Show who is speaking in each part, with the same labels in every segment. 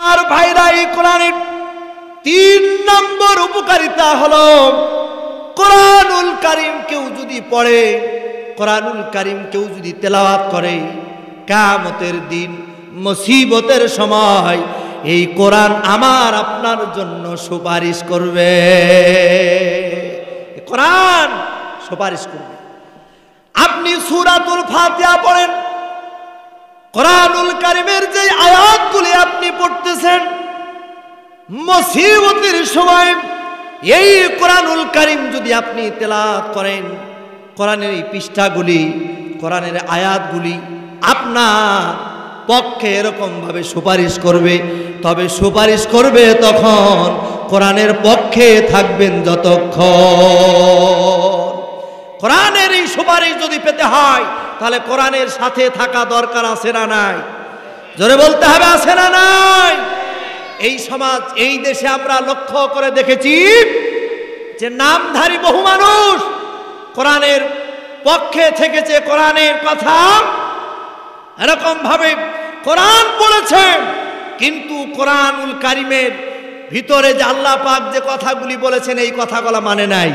Speaker 1: আর ভাইরা, এই কোরআনের 3 নম্বর উপকারিতা হলো কোরআনুল কারীম কেউ যদি পড়ে, কোরআনুল কারীম কেউ যদি তেলাওয়াত করে, কিয়ামতের দিন মুসিবতের সময় এই কোরআন আমার আপনার জন্য সুপারিশ করবে। কোরআন সুপারিশ করবে। আপনি সূরাতুল ফাতিহা পড়েন, কোরআনুল কারীমের যে আয়াতগুলি আপনি পড়তেছেন, মুসিবতের সময় এই কোরআনুল কারীম যদি আপনি তেলাওয়াত করেন, কোরআনের এই পৃষ্ঠাগুলি, কোরআনের আয়াতগুলি আপনার পক্ষে এরকম ভাবে সুপারিশ করবে। তবে সুপারিশ করবে তখন কোরআনের পক্ষে থাকবেন যতক্ষণ। কোরআনের এই সুপারিশ যদি পেতে হয় তাহলে কোরআনের সাথে থাকা দরকার আছে না নাই? জোরে বলতে হবে, আছে না নাই? এই সমাজ, এই দেশে আমরা লক্ষ্য করে দেখেছি যে নামধারী বহু মানুষ কোরআনের পক্ষে থেকেছে, কোরআনের কথা এরকম ভাবে কোরআন পড়েছে, কিন্তু কোরআনুল কারীমের ভিতরে যে আল্লাহ পাক যে কথাগুলি বলেছেন এই কথাগুলো মানে নাই।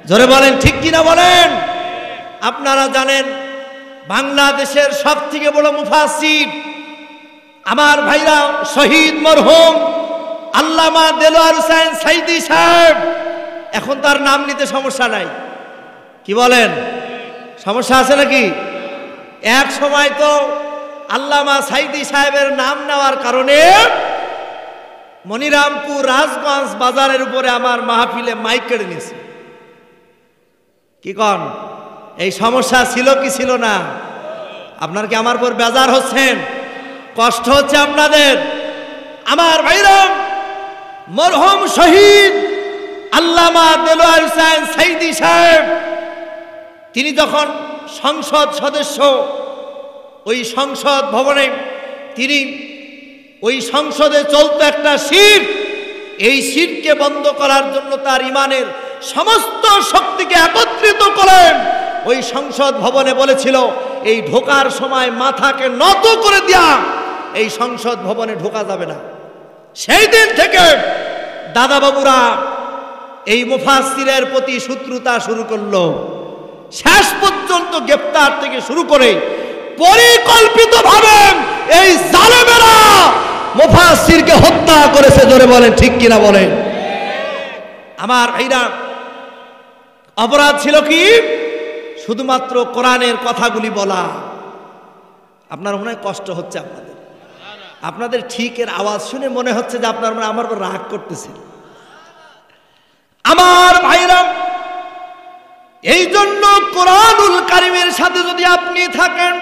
Speaker 1: জোরে বলেন, ঠিক কিনা বলেন? আপনারা জানেন বাংলাদেশের সবথেকে বড় মুফাসসির আমার ভাইরা শহীদ মরহুম আল্লামা দেলোয়ার হোসেন সাইদি সাহেব, এখন তার নাম নিতে সমস্যা নাই, কি বলেন? সমস্যা আছে নাকি? এক সময় তো আল্লামা সাইদি সাহেবের নাম নেওয়ার কারণে মনিরামপুর রাজগঞ্জ বাজারের উপরে আমার মাহফিলে মাইক কেড়ে নিয়েছে। কি কন? এই সমস্যা ছিল কি ছিল না? আপনার কি আমার উপর বেজার হচ্ছেন? কষ্ট হচ্ছে আপনাদের? আমার ভাইরা, মরহুম শহীদ আল্লামা দেলোয়ার হোসেন সাইদি সাহেব তিনি যখন সংসদ সদস্য, ওই সংসদ ভবনে তিনি, ওই সংসদে চলতো একটা শিরক, এই শিরককে বন্ধ করার জন্য তার ইমানের সমস্ত শক্তিকে একত্রিত করেন ওই সংসদ ভবনে বলেছিল এই ঢোকার সময় মাথাকে নত করে দেয়া এই সংসদ ভবনে ঢোকা যাবে না। সেই দিন থেকে দাদা বাবুরা এই মুফাসসিরের প্রতি শত্রুতা শুরু করলো। শেষ পর্যন্ত গ্রেফতার থেকে শুরু করে পরিকল্পিতভাবে এই জালেমেরা মুফাসসিরকে হত্যা করেছে। জোরে বলেন, ঠিক কিনা বলেন? আমার ভাইরা, অপরাধ ছিল কি? শুধুমাত্র কোরআনের কথাগুলি বলা। আপনার মনে হয় কষ্ট হচ্ছে আপনাদের ঠিকের আওয়াজ শুনে মনে হচ্ছে যে আপনার মনে আমার উপর রাগ করতেছে। আমার ভাইরা, এই জন্য কোরআনুল কারীমের সাথে যদি আপনি থাকেন,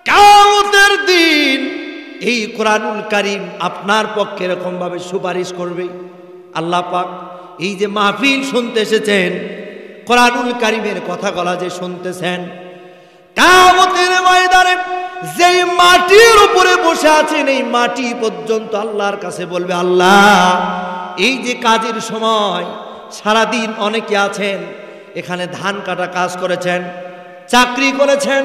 Speaker 1: কিয়ামতের দিন এই কোরআনুল কারীম আপনার পক্ষে এরকম ভাবে সুপারিশ করবে। আল্লাহ পাক এই যে মাহফিল শুনতে এসেছেন, কোরআনুল কারীমের কথাগুলো যে শুনতেছেন, কিয়ামতের ময়দানে যেই মাটির উপরে বসে আছেন এই মাটি পর্যন্ত আল্লাহর কাছে বলবে, আল্লাহ এই যে কাজের সময় সারাদিন অনেকে আছেন এখানে ধান কাটা কাজ করেছেন, চাকরি করেছেন,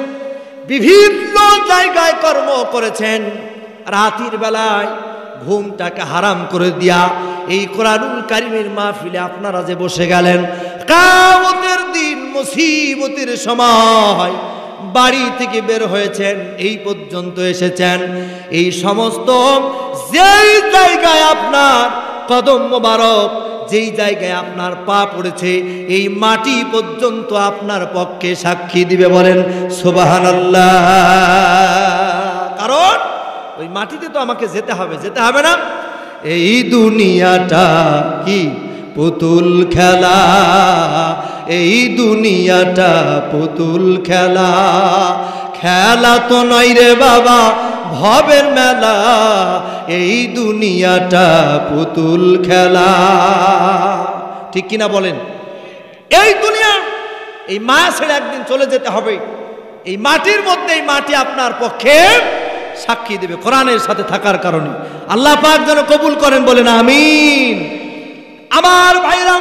Speaker 1: বিভিন্ন জায়গায় কর্ম করেছেন, রাতের বেলায় ঘুমটাকে হারাম করে দিয়া এই কোরআনুল কারীমের মাহফিলে আপনারা যে বসে গেলেন, কিয়ামতের দিন মুসিবতের সময় বাড়ি থেকে বের হয়েছেন, এই পর্যন্ত এসেছেন, এই সমস্ত যেই জায়গায় আপনার কদম মোবারক, যেই জায়গায় আপনার পা পড়েছে, এই মাটি পর্যন্ত আপনার পক্ষে সাক্ষী দিবে। বলেন সুবহানাল্লাহ। কারণ ওই মাটিতে তো আমাকে যেতে হবে না? এই দুনিয়াটা কি পুতুল খেলা, এই দুনিয়াটা পুতুল খেলা, খেলা তো নয় রে বাবা ভবের মেলা, এই দুনিয়াটা পুতুল খেলা। ঠিক কিনা বলেন? এই দুনিয়া, এই মায়া ছেড়ে একদিন চলে যেতে হবে। এই মাটির মধ্যে এই মাটি আপনার পক্ষে সাক্ষী দেবে কোরআনের সাথে থাকার কারণে। আল্লাহ পাক যেন কবুল করেন, বলেন আমিন। আমার ভাইরা,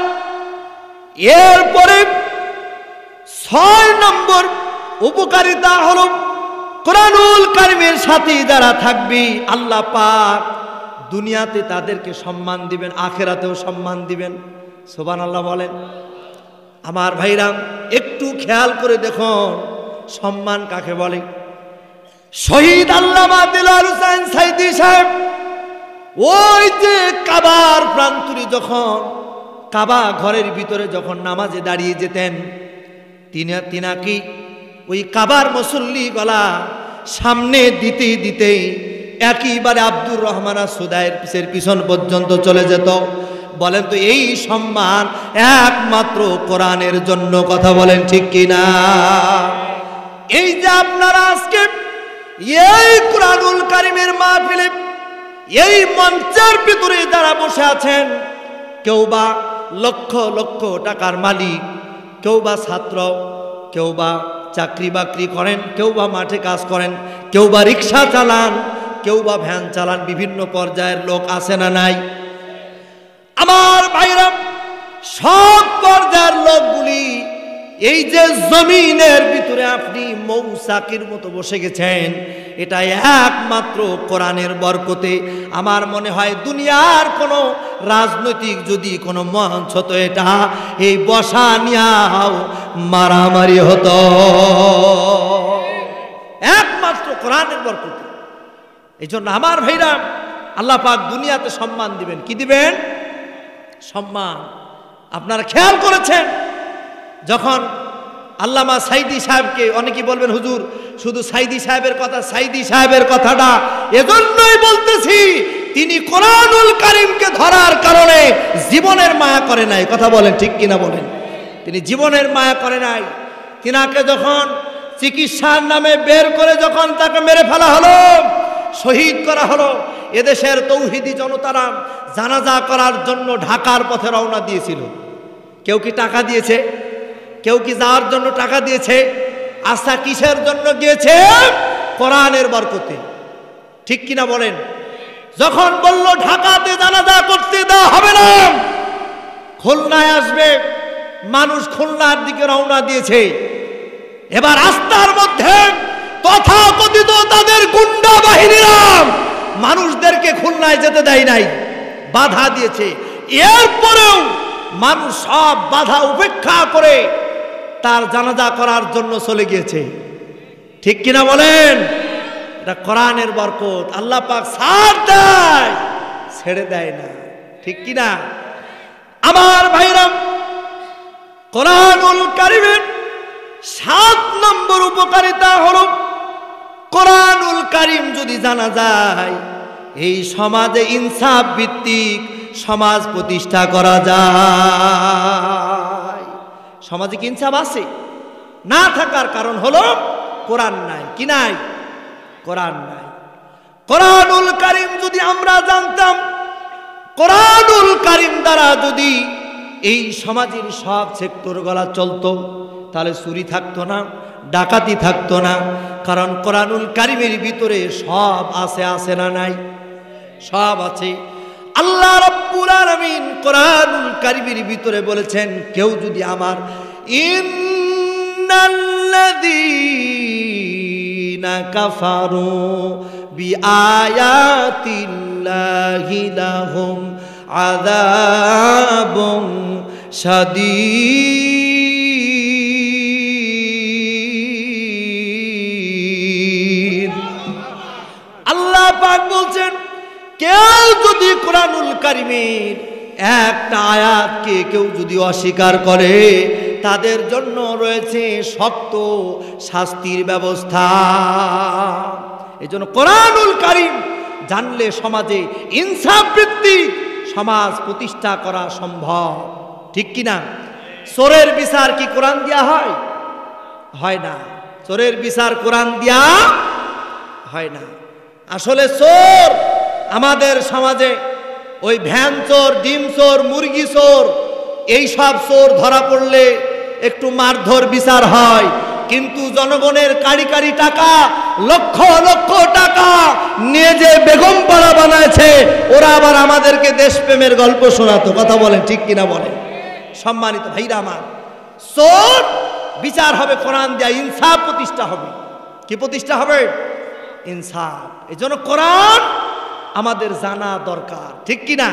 Speaker 1: এরপরে 6 নম্বর উপকারিতা হলো কোরআনুল কারীমের সাথে যারা থাকবে আল্লাহ পাক দুনিয়াতে তাদেরকে সম্মান দিবেন, আখেরাতেও সম্মান দিবেন। সুবহানাল্লাহ বলেন। আমার ভাইরাম, একটু খেয়াল করে দেখুন সম্মান কাকে বলে। শহীদ আল্লামা দিলওয়ার হোসেন সাইদি সাহেব ওই যে কাবার প্রান্তরে যখন কাবা ঘরের ভিতরে যখন নামাজে দাঁড়িয়ে যেতেন, তিনাকে ওই কাবার মুসল্লি গলা সামনে দিতে দিতে একেবারে আব্দুর রহমান সুদাইয়ের পিছন পর্যন্ত চলে যেত। বলেন তো এই সম্মান একমাত্র কোরআনের জন্য, কথা বলেন ঠিক কিনা? এই যে আপনারা আজকে এই কোরআনুল কারীমের মাহফিলে এই মঞ্চের ভিতরে যারা বসে আছেন, কেউ বা লক্ষ লক্ষ টাকার মালিক, কেউ বা ছাত্র, কেউ বা চাকরি বাকরি করেন, কেউ বা মাঠে কাজ করেন, কেউ বা রিক্সা চালান, কেউ বা ভ্যান চালান, বিভিন্ন পর্যায়ের লোক আছে না নাই? আমার ভাইরা, সব পর্যায়ের লোকগুলি এই যে জমিনের ভিতরে আপনি মৌচাকের মতো বসে গেছেন, এটা একমাত্র কোরআনের বরকতে। আমার মনে হয় দুনিয়ার কোনো রাজনৈতিক যদি কোনো মঞ্চ হতো, এটা এই বসা নিয়াও মারামারি হতো, একমাত্র কোরআনের বরকতে। এই জন্য আমার ভাইরা, আল্লাহ পাক দুনিয়াতে সম্মান দিবেন। কি দিবেন? সম্মান। আপনারা খেয়াল করেছেন, যখন আল্লামা সাইদি সাহেবকে, অনেকেই বলবেন হুজুর শুধু সাইদি সাহেবের কথা, সাইদি সাহেবের কথাটা এজন্যই বলতেছি, তিনি কোরআনুল কারীমকে ধরার কারণে জীবনের মায়া করে নাই। কথা বলেন ঠিক কিনা বলেন? তিনি জীবনের মায়া করে নাই। তিনাকে যখন চিকিৎসার নামে বের করে যখন তাকে মেরে ফেলা হলো, শহীদ করা হলো, এদেশের তৌহিদি জনতারা জানাজা করার জন্য ঢাকার পথে রওনা দিয়েছিল। কেউ কি টাকা দিয়েছে? কেউ কি যাওয়ার জন্য টাকা দিয়েছে? আচ্ছা, কিসের জন্য গিয়েছে? কোরআনের বরকতে। ঠিক কিনা বলেন? যখন বলল ঢাকাতে জানাজা করতে দেওয়া হবে না, খুলনায় আসবে, মানুষ খুলনার দিকে রওনা দিয়েছে। এবার রাস্তার মধ্যে তথাকথিত তাদের গুন্ডা বাহিনীরা মানুষদেরকে খুলনায় যেতে দেয় নাই, বাধা দিয়েছে। এরপরেও মানুষ সব বাধা উপেক্ষা করে তার জানাজা করার জন্য চলে গিয়েছে। ঠিক কিনা বলেন? এটা কোরআনের বরকত। আল্লাহ পাক ছাড় দেয়, ছেড়ে দেয় না। ঠিক কিনা? আমার ভাইরা, কোরআনুল কারীমের 7 নম্বর উপকারিতা হলো, কোরআনুল কারীম যদি জানা যায়, এই সমাজে ইনসাফ ভিত্তিক সমাজ প্রতিষ্ঠা করা যায়। সমাজে কি ইনসাফ আছে? না থাকার কারণ হলো কোরআন নাই। কি নাই? কোরআন নাই। কোরআনুল কারীম যদি আমরা জানতাম, কোরআনুল কারীম দ্বারা যদি এই সমাজের সব সেক্টর গলা চলতো, তাহলে চুরি থাকতো না, ডাকাতি থাকতো না। কারণ কোরআনুল কারীমের ভিতরে সব আছে, আছে না নাই? সব আছে। আল্লাহ রাব্বুল আলামিন কোরআনুল কারীমের ভিতরে বলেছেন, কেউ যদি আমার ইন্নাল্লাযীনা কাফারু বিআয়াতিল্লাহি লাহুম আযাবুন শাদীদ। আল্লাহ পাক বলছেন, কেউ যদি কোরআনুল কারীমের একটা আয়াতকে কেউ যদি অস্বীকার করে, তাদের জন্য রয়েছে শক্ত শাস্তির ব্যবস্থা। এই জন্য কোরআনুল কারীম জানলে সমাজে ইনসাফ ভিত্তিক সমাজ প্রতিষ্ঠা করা সম্ভব। ঠিক কিনা? চোরের বিচার কি কোরআন দিয়া হয়? হয় না। চোরের বিচার কোরআন দিয়া হয় না। আসলে চোর আমাদের সমাজে ওই ভ্যান চোর, ডিম চোর, মুরগি চোর, এই সব চোর ধরা পড়লে একটু মারধর বিচার হয়। কিন্তু জনগণের কাড়ি কাড়ি টাকা, লক্ষ লক্ষ টাকা নিয়ে যে বেগম পাড়া বানাইছে, ওরা আবার আমাদেরকে দেশপ্রেমের গল্প শোনাতো। কথা বলেন ঠিক কিনা বলেন? সম্মানিত ভাইরা আমার, চোর বিচার হবে কোরআন দিয়া, ইনসাফ প্রতিষ্ঠা হবে। কি প্রতিষ্ঠা হবে? ইনসাফ। এই জন্য কোরআন আমাদের জানা দরকার, ঠিক কিনা?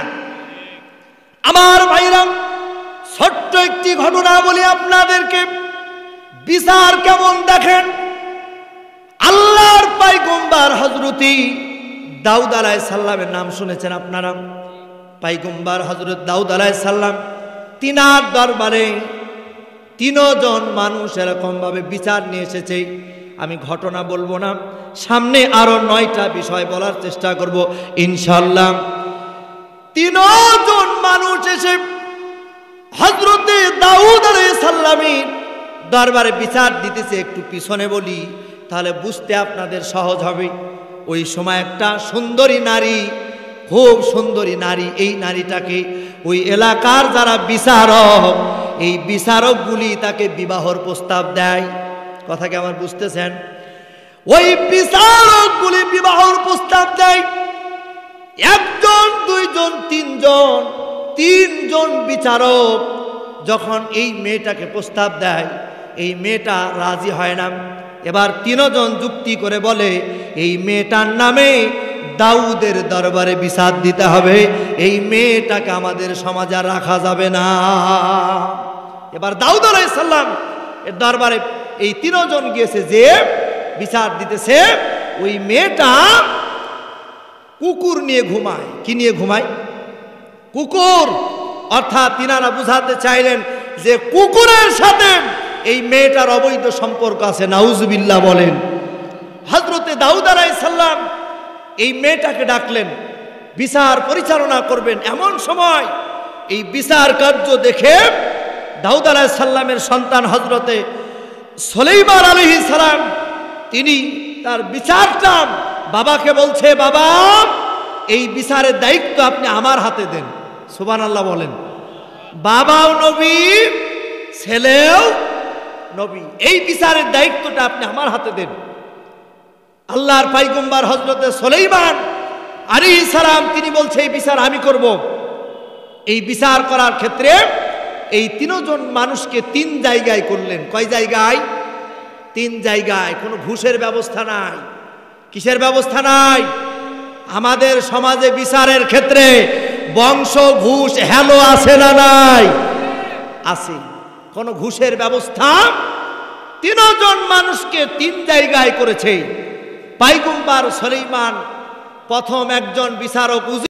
Speaker 1: আমার ভাইরা, ছোট্ট একটি ঘটনা বলি আপনাদেরকে। বিচার কেমন দেখেন। আল্লাহর পয়গম্বর হযরতি দাউদ আলাইহিস সালামের নাম শুনেছেন আপনারা? পয়গম্বর হযরত দাউদ আলাইহিস সালাম, তিনার দরবারে তিনজন মানুষ এরকম ভাবে বিচার নিয়ে এসেছে। আমি ঘটনা বলবো না, সামনে আরো 9টা বিষয় বলার চেষ্টা করব ইনশাআল্লাহ। তিনজন মানুষ এসে হযরতে দাউদ আলাইহিস সালামের দরবারে বিচার দিতেছে। একটু পিছনে বলি, তাহলে বুঝতে আপনাদের সহজ হবে। ওই সময় একটা সুন্দরী নারী, খুব সুন্দরী নারী, এই নারীটাকে ওই এলাকার যারা বিচারক, এই বিচারকগুলি তাকে বিবাহর প্রস্তাব দেয়। কথা কি আমার বুঝতেছেন? ওই বিচারকগুলি বিবাহর প্রস্তাব দেয়। একজন, দুইজন, তিনজন বিচারক যখন এই মেয়েটাকে প্রস্তাব দেয়, এই মেয়েটা রাজি হয় না। এবার তিনজন যুক্তি করে বলে, এই মেয়েটার নামে দাউদের দরবারে বিচার দিতে হবে, এই মেয়েটাকে আমাদের সমাজে আর রাখা যাবে না। এবার দাউদ আলাইহিস সালাম এর দরবারে এই তিনজন গিয়েছে, যে বিচার দিতেছে। ওই মেয়েটা কুকুর নিয়ে ঘুমায়। কি নিয়ে ঘুমায়? কুকুর। অর্থাৎ তিনারা বুঝাতে চাইলেন যে কুকুরের সাথে এই মেয়েটার অবৈধ সম্পর্ক আছে। নাউজুবিল্লাহ বলেন। হযরতে দাউদ আলাইহিস সালাম এই মেয়েটাকে ডাকলেন, বিচার পরিচালনা করবেন। এমন সময় এই বিচার কার্য দেখে দাউদ আলাইহিস সালামের সন্তান হযরতে সুলাইমান আলাইহিস সালাম, তিনি তার বিচারটা বাবাকে বলছে, বাবা এই বিচারের দায়িত্ব আপনি আমার হাতে দেন। সুবহানাল্লাহ বলেন। বাবাও নবী, ছেলেও নবী, এই বিচারের দায়িত্বটা আপনি আমার হাতে দেন। আল্লাহর পয়গম্বর হযরতে সুলাইমান আলাইহিস সালাম তিনি বলছে, এই বিচার আমি করব। এই বিচার করার ক্ষেত্রে এই তিনজন মানুষকে 3 জায়গায় করলেন। কয় জায়গায়? 3 জায়গায়। কোনো ঘুষের ব্যবস্থা নাই। কিসের ব্যবস্থা নাই? আমাদের সমাজে বিচারের ক্ষেত্রে বংশ ঘুষ হেলো আছে না নাই? আছে। কোনো ঘুষের ব্যবস্থা? তিনজন মানুষকে 3 জায়গায় করেছে পয়গম্বর সুলাইমান। প্রথম একজন বিচারক